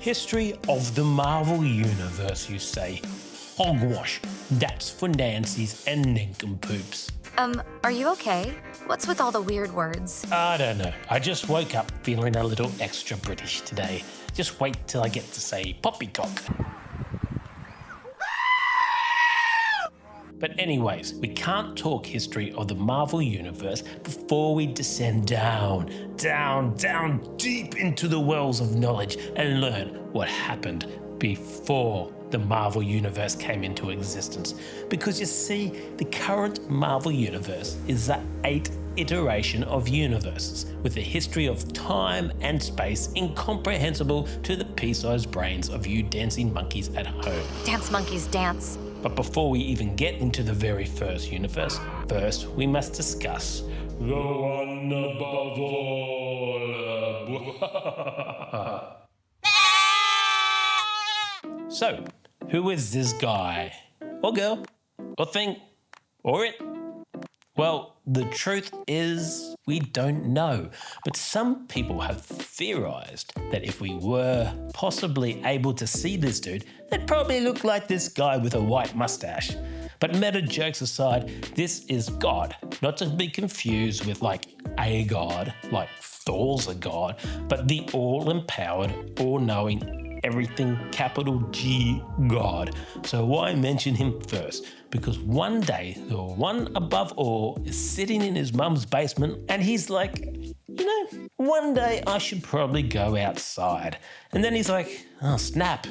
History of the Marvel Universe, you say? Hogwash. That's for Nancy's and nincompoops. Are you okay? What's with all the weird words? I don't know. I just woke up feeling a little extra British today. Just wait till I get to say poppycock. But anyways, we can't talk history of the Marvel Universe before we descend down deep into the wells of knowledge and learn what happened before the Marvel Universe came into existence. Because you see, the current Marvel Universe is the 8th iteration of universes, with a history of time and space incomprehensible to the pea-sized brains of you dancing monkeys at home. Dance monkeys dance. But before we even get into the very first universe, first we must discuss the one above all. So, who is this guy? Or girl? Or thing? Or it? Well, the truth is, we don't know. But some people have theorized that if we were possibly able to see this dude, they'd probably look like this guy with a white mustache. But meta jokes aside, this is God. Not to be confused with like a god, like Thor's a god, but the all-empowered, all-knowing, everything capital G God. So why mention him first? Because one day the one above all is sitting in his mum's basement and he's like, you know, one day I should probably go outside. And then he's like, oh snap,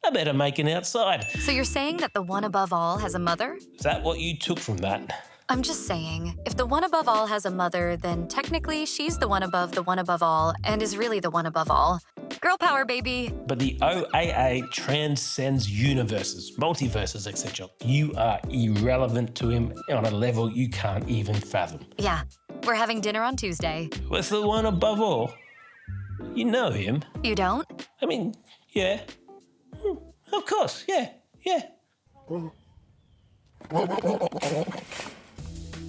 I better make it outside. So you're saying that the one above all has a mother? Is that what you took from that? I'm just saying, if the one above all has a mother, then technically she's the one above all and is really the one above all. Girl power, baby. But the OAA transcends universes, multiverses, etc. You are irrelevant to him on a level you can't even fathom. Yeah, we're having dinner on Tuesday. What's the one above all? You know him. You don't? I mean, yeah. Of course, yeah.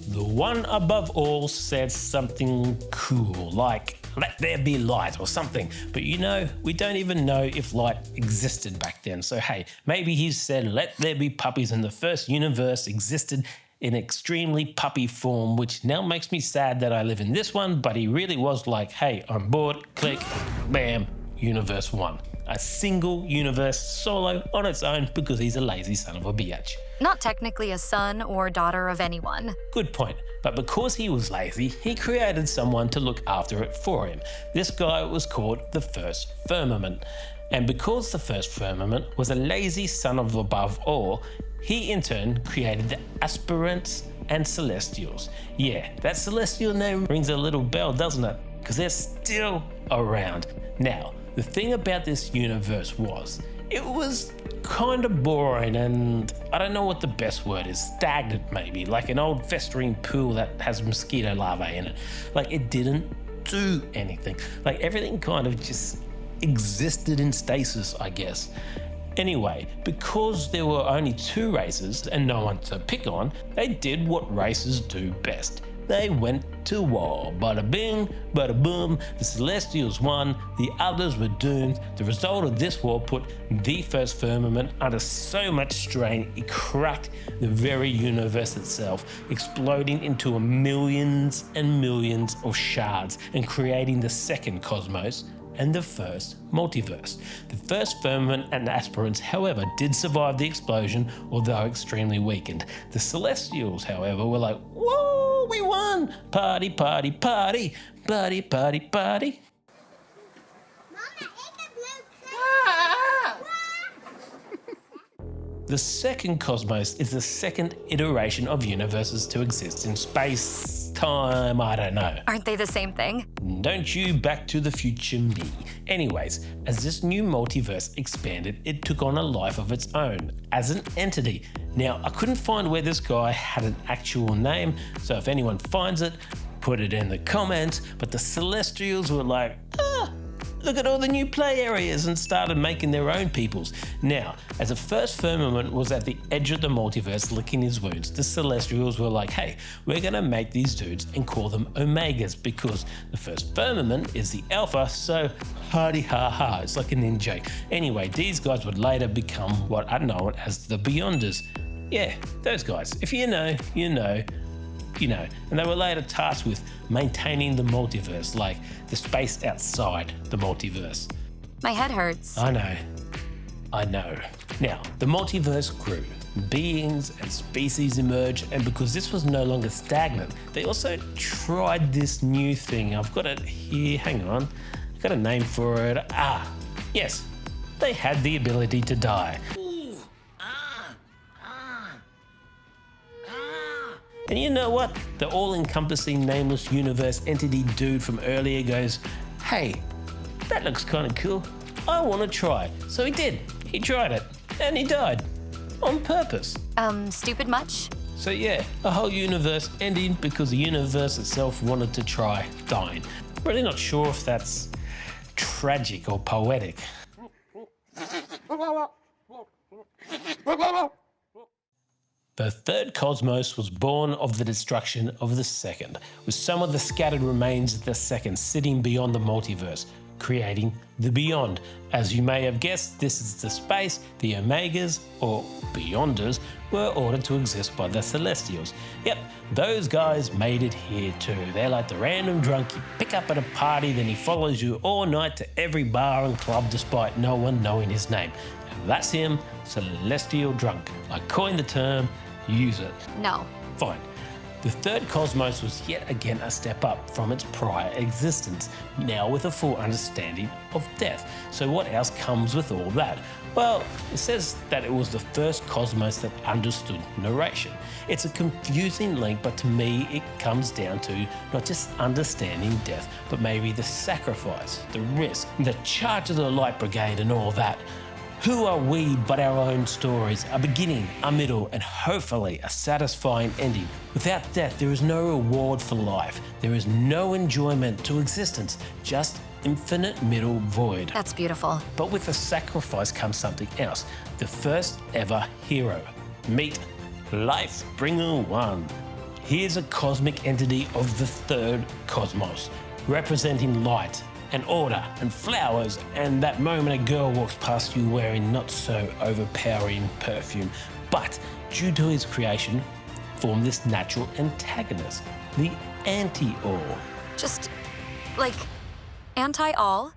The one above all said something cool, like, let there be light or something. But you know, we don't even know if light existed back then. So hey, maybe he said, let there be puppies, and the first universe existed in extremely puppy form, which now makes me sad that I live in this one, but he really was like, hey, I'm bored, click, bam, universe 1. A single universe solo on its own because he's a lazy son of a biatch. Not technically a son or daughter of anyone. Good point. But because he was lazy, he created someone to look after it for him. This guy was called the First Firmament. And because the First Firmament was a lazy son of above all, he in turn created the Aspirants and Celestials. Yeah, that Celestial name rings a little bell, doesn't it? Because they're still around. Now, the thing about this universe was, it was kind of boring and I don't know what the best word is, stagnant maybe, like an old festering pool that has mosquito larvae in it. Like it didn't do anything. Like everything kind of just existed in stasis, I guess. Anyway, because there were only 2 races and no one to pick on, they did what races do best. They went to war. Bada bing, bada boom, the Celestials won, the others were doomed. The result of this war put the First Firmament under so much strain it cracked the very universe itself, exploding into millions and millions of shards and creating the second cosmos and the first multiverse. The First Firmament and Aspirants, however, did survive the explosion, although extremely weakened. The Celestials, however, were like, whoa, we won! Party, party, party, party, party, party. The second cosmos is the second iteration of universes to exist in space, time, I don't know. Aren't they the same thing? Don't you Back to the Future me. Anyways, as this new multiverse expanded, it took on a life of its own as an entity. Now, I couldn't find where this guy had an actual name, so if anyone finds it, put it in the comments, but the Celestials were like, look at all the new play areas, and started making their own peoples. Now, as the first firmament was at the edge of the multiverse licking his wounds, the Celestials were like, hey, we're gonna make these dudes and call them Omegas because the first firmament is the Alpha, so hardy ha ha, it's like an in-joke. Anyway, these guys would later become what are known as the Beyonders. Yeah, those guys. If you know, you know. You know, and they were later tasked with maintaining the multiverse, like the space outside the multiverse. My head hurts. I know. Now, the multiverse grew. Beings and species emerged, and because this was no longer stagnant, they also tried this new thing. I've got it here, hang on. I've got a name for it. Yes, they had the ability to die. And you know what? The all-encompassing nameless universe entity dude from earlier goes, hey, that looks kind of cool. I want to try. So he did. He tried it. And he died. On purpose. Stupid much? So yeah, a whole universe ending because the universe itself wanted to try dying. Really not sure if that's tragic or poetic. The third cosmos was born of the destruction of the second, with some of the scattered remains of the second sitting beyond the multiverse, creating the Beyond. As you may have guessed, this is the space the Omegas, or Beyonders, were ordered to exist by the Celestials. Yep, those guys made it here too. They're like the random drunk you pick up at a party, then he follows you all night to every bar and club despite no one knowing his name. And that's him, Celestial Drunk. I coined the term, use it. No. Fine. The third cosmos was yet again a step up from its prior existence, now with a full understanding of death. So what else comes with all that? Well, it says that it was the first cosmos that understood narration. It's a confusing link, but to me it comes down to not just understanding death, but maybe the sacrifice, the risk, the charge of the Light Brigade and all that. Who are we but our own stories? A beginning, a middle, and hopefully a satisfying ending. Without death, there is no reward for life. There is no enjoyment to existence, just infinite middle void. That's beautiful. But with the sacrifice comes something else. The first ever hero. Meet Lifebringer 1. Here's a cosmic entity of the third cosmos, representing light and order and flowers, and that moment a girl walks past you wearing not so overpowering perfume, but due to his creation formed this natural antagonist, the Anti-All. Just, like, anti-all?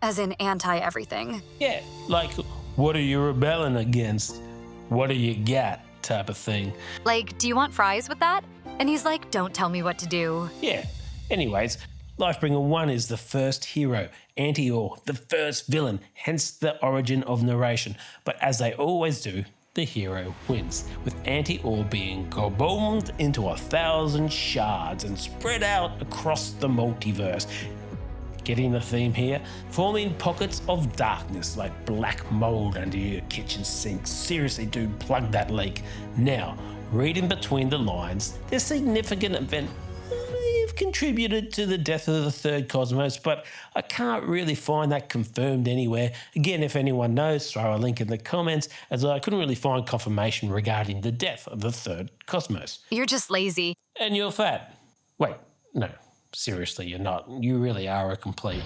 As in anti-everything. Yeah, like, what are you rebelling against? What do you got type of thing. Like, do you want fries with that? And he's like, don't tell me what to do. Yeah, anyways, Lifebringer 1 is the first hero, Anti-All, the first villain, hence the origin of narration. But as they always do, the hero wins, with Anti-All being go-bombed into 1,000 shards and spread out across the multiverse. Getting the theme here? Forming pockets of darkness like black mold under your kitchen sink. Seriously, dude, plug that leak. Now, reading between the lines, this significant event may have contributed to the death of the third cosmos, but I can't really find that confirmed anywhere. Again, if anyone knows, throw a link in the comments, as I couldn't really find confirmation regarding the death of the third cosmos. You're just lazy. And you're fat. Wait, no. Seriously, you're not. You really are a complete.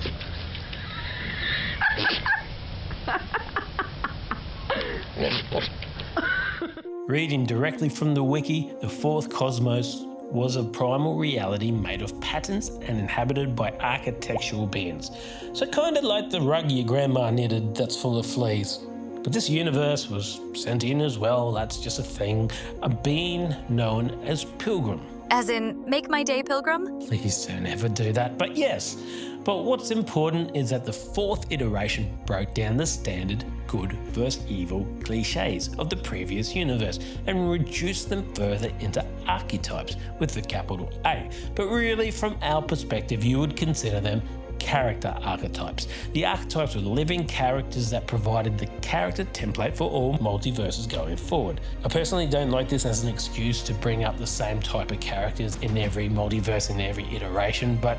Reading directly from the wiki, the fourth cosmos was a primal reality made of patterns and inhabited by architectural beings. So kind of like the rug your grandma knitted that's full of fleas. But this universe was sentient as well, that's just a thing. A being known as Pilgrim. As in, make my day, Pilgrim? Please don't ever do that, but yes. But what's important is that the fourth iteration broke down the standard good versus evil cliches of the previous universe and reduced them further into archetypes with the capital A. But really, from our perspective, you would consider them character archetypes. The archetypes were living characters that provided the character template for all multiverses going forward. I personally don't like this as an excuse to bring up the same type of characters in every multiverse, in every iteration, but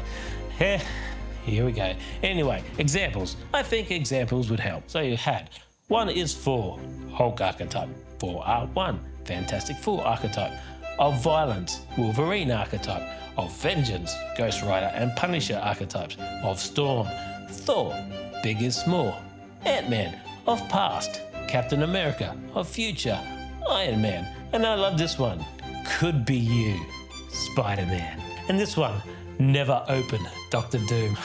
Here we go. Anyway, examples. I think examples would help. So you had 1 is for Hulk archetype, 4R1, Fantastic Four archetype, of violence, Wolverine archetype, of vengeance, Ghost Rider and Punisher archetypes, of storm, Thor, Big is Small, Ant-Man, of past, Captain America, of future, Iron Man, and I love this one, Could Be You, Spider-Man, and this one, Never Open, Doctor Doom.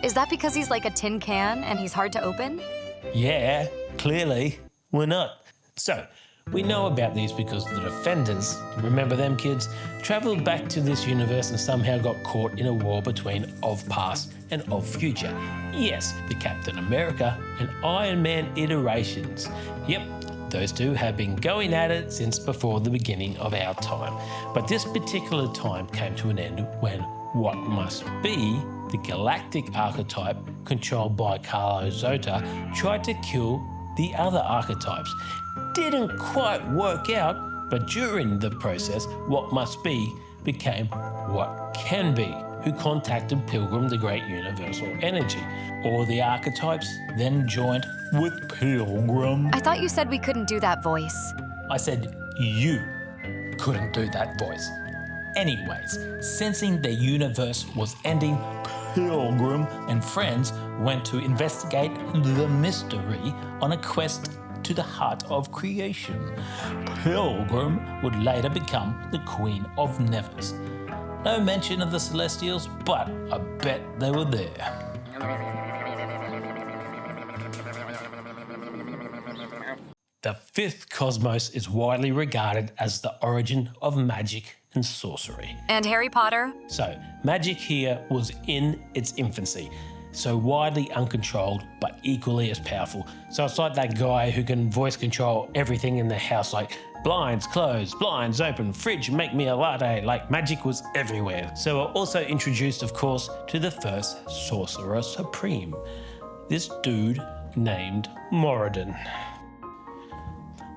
Is that because he's like a tin can and he's hard to open? Yeah, clearly, we're not. So, we know about these because the Defenders, remember them kids, travelled back to this universe and somehow got caught in a war between of past and of future. Yes, the Captain America and Iron Man iterations. Yep, those two have been going at it since before the beginning of our time. But this particular time came to an end when what must be the galactic archetype controlled by Carlo Zota tried to kill the other archetypes. Didn't quite work out, but during the process, what must be became what can be, who contacted Pilgrim, the great universal energy. All the archetypes then joined with Pilgrim. I thought you said we couldn't do that voice. I said you couldn't do that voice. Anyways, sensing the universe was ending, Pilgrim and friends went to investigate the mystery on a quest to the heart of creation. Pilgrim would later become the Queen of Nevers. No mention of the Celestials, but I bet they were there. The fifth cosmos is widely regarded as the origin of magic and sorcery. And Harry Potter? So, magic here was in its infancy, so widely uncontrolled but equally as powerful. So it's like that guy who can voice control everything in the house, like blinds closed, blinds open, fridge make me a latte, like magic was everywhere. So we're also introduced, of course, to the first Sorcerer Supreme, this dude named Moradin.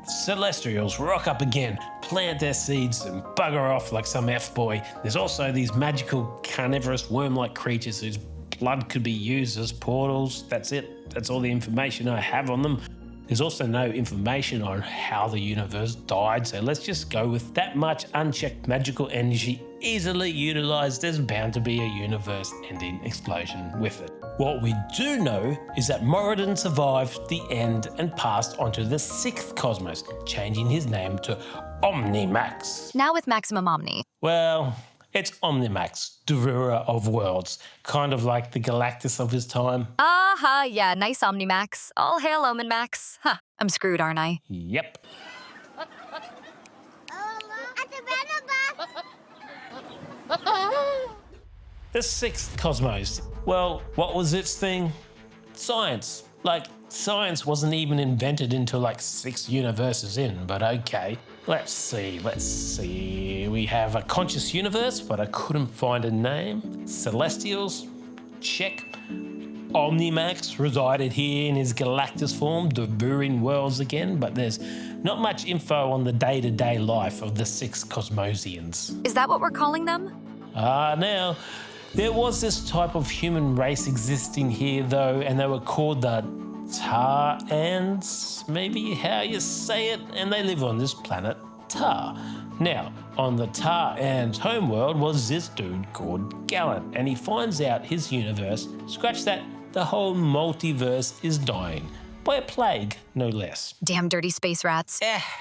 Celestials rock up again, plant their seeds and bugger off like some F-boy. There's also these magical carnivorous worm-like creatures whose blood could be used as portals. That's it. That's all the information I have on them. There's also no information on how the universe died, so let's just go with that much unchecked magical energy easily utilized. There's bound to be a universe-ending explosion with it. What we do know is that Moradin survived the end and passed onto the sixth cosmos, changing his name to Omnimax. Now with Maximum Omni. Well, it's Omnimax, devourer of worlds, kind of like the Galactus of his time. Yeah, nice Omnimax. All hail Omenmax. Huh, I'm screwed, aren't I? Yep. The sixth cosmos. Well, what was its thing? Science. Like, science wasn't even invented until like 6 universes in, but okay. Let's see. We have a conscious universe, but I couldn't find a name. Celestials, check. Omnimax resided here in his Galactus form, devouring worlds again, but there's not much info on the day-to-day life of the 6 Cosmosians. Is that what we're calling them? Now, there was this type of human race existing here though, and they were called the Tar-Ans, maybe how you say it, and they live on this planet Tar. Now, on the Tar-Ans homeworld was this dude called Gallant, and he finds out his universe, scratch that, the whole multiverse is dying. By a plague, no less. Damn dirty space rats.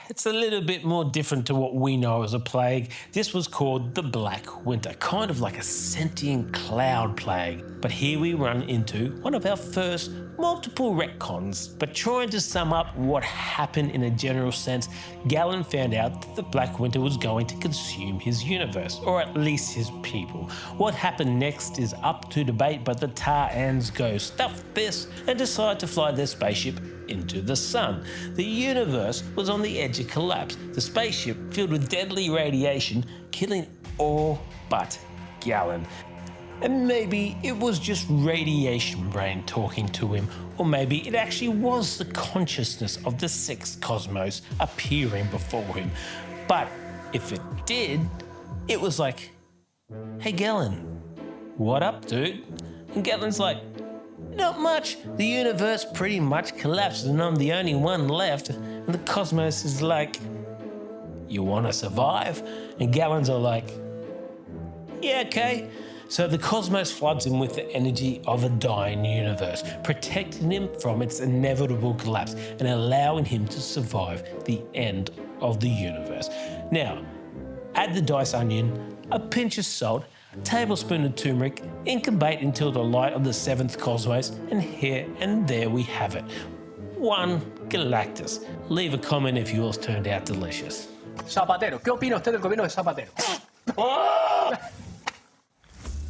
It's a little bit more different to what we know as a plague. This was called the Black Winter, kind of like a sentient cloud plague. But here we run into one of our first multiple retcons. But trying to sum up what happened in a general sense, Galen found out that the Black Winter was going to consume his universe, or at least his people. What happened next is up to debate, but the Tar-Ans go stuff this and decide to fly their spaceship into the sun. The universe was on the edge of collapse. The spaceship filled with deadly radiation, killing all but Galen. And maybe it was just radiation brain talking to him, or maybe it actually was the consciousness of the 6th cosmos appearing before him. But if it did, it was like, hey Galen, what up dude? And Gatlin's like, not much. The universe pretty much collapsed and I'm the only one left. And the cosmos is like, you want to survive? And Gallons are like, yeah, okay. So the cosmos floods him with the energy of a dying universe, protecting him from its inevitable collapse and allowing him to survive the end of the universe. Now, add the diced onion, a pinch of salt, a tablespoon of turmeric, incubate until the light of the seventh cosmos, and here and there we have it. One Galactus. Leave a comment if yours turned out delicious. Zapatero, ¿qué opina usted del gobierno de Zapatero?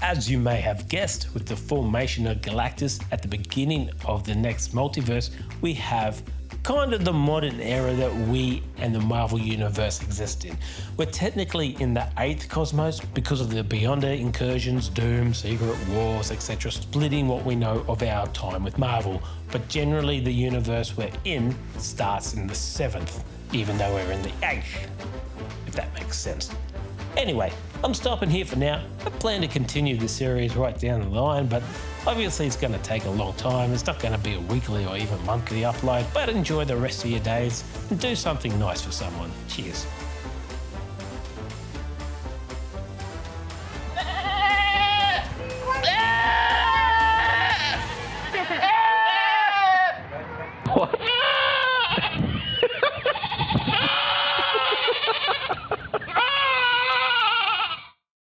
As you may have guessed, with the formation of Galactus at the beginning of the next multiverse, we have kind of the modern era that we and the Marvel Universe exist in. We're technically in the 8th cosmos because of the Beyonder incursions, Doom, Secret Wars, etc., splitting what we know of our time with Marvel. But generally the universe we're in starts in the 7th, even though we're in the 8th, if that makes sense. Anyway, I'm stopping here for now. I plan to continue the series right down the line, but obviously it's going to take a long time. It's not going to be a weekly or even monthly upload, but enjoy the rest of your days and do something nice for someone. Cheers.